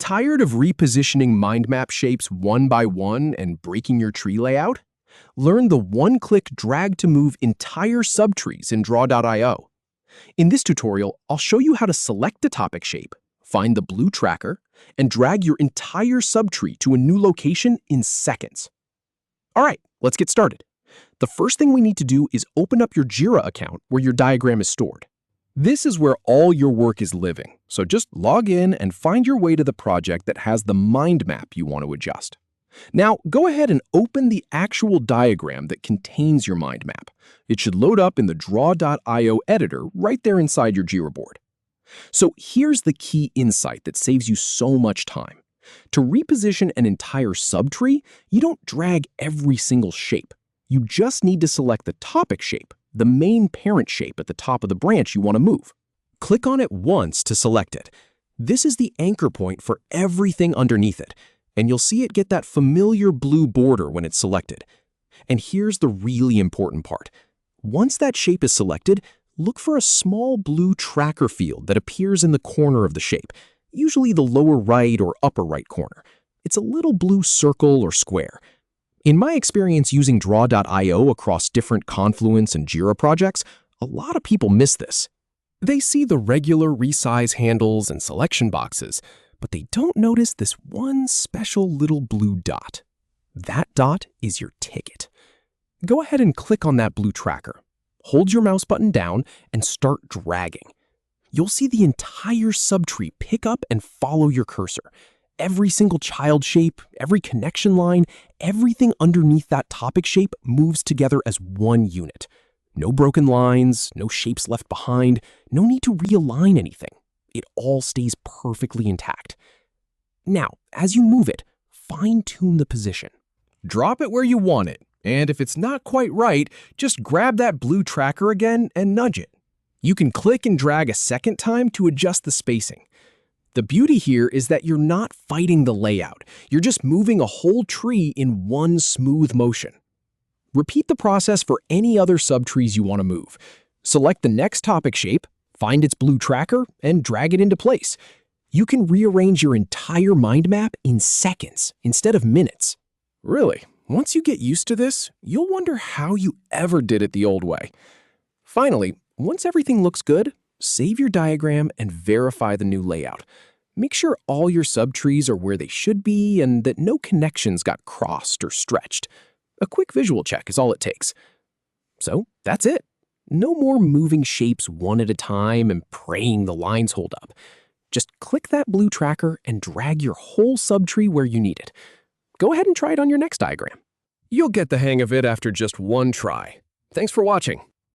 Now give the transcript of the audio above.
Tired of repositioning mind map shapes one by one and breaking your tree layout? Learn the one-click drag-to-move entire subtrees in Draw.io. In this tutorial, I'll show you how to select the topic shape, find the blue tracker, and drag your entire subtree to a new location in seconds. All right, let's get started. The first thing we need to do is open up your Jira account where your diagram is stored. This is where all your work is living, so just log in and find your way to the project that has the mind map you want to adjust. Now, go ahead and open the actual diagram that contains your mind map. It should load up in the Draw.io editor right there inside your Jira board. So here's the key insight that saves you so much time. To reposition an entire subtree, you don't drag every single shape. You just need to select the topic shape, the main parent shape at the top of the branch you want to move. Click on it once to select it. This is the anchor point for everything underneath it, and you'll see it get that familiar blue border when it's selected. And here's the really important part. Once that shape is selected, look for a small blue tracker field that appears in the corner of the shape, usually the lower right or upper right corner. It's a little blue circle or square. In my experience using Draw.io across different Confluence and Jira projects, a lot of people miss this. They see the regular resize handles and selection boxes, but they don't notice this one special little blue dot. That dot is your ticket. Go ahead and click on that blue tracker. Hold your mouse button down and start dragging. You'll see the entire subtree pick up and follow your cursor. Every single child shape, every connection line, everything underneath that topic shape moves together as one unit. No broken lines, no shapes left behind, no need to realign anything. It all stays perfectly intact. Now, as you move it, fine-tune the position. Drop it where you want it, and if it's not quite right, just grab that blue tracker again and nudge it. You can click and drag a second time to adjust the spacing. The beauty here is that you're not fighting the layout. You're just moving a whole tree in one smooth motion. Repeat the process for any other subtrees you want to move. Select the next topic shape, find its blue tracker, and drag it into place. You can rearrange your entire mind map in seconds instead of minutes. Really, once you get used to this, you'll wonder how you ever did it the old way. Finally, once everything looks good, save your diagram and verify the new layout. Make sure all your subtrees are where they should be and that no connections got crossed or stretched. A quick visual check is all it takes. So that's it. No more moving shapes one at a time and praying the lines hold up. Just click that blue tracker and drag your whole subtree where you need it. Go ahead and try it on your next diagram. You'll get the hang of it after just one try. Thanks for watching.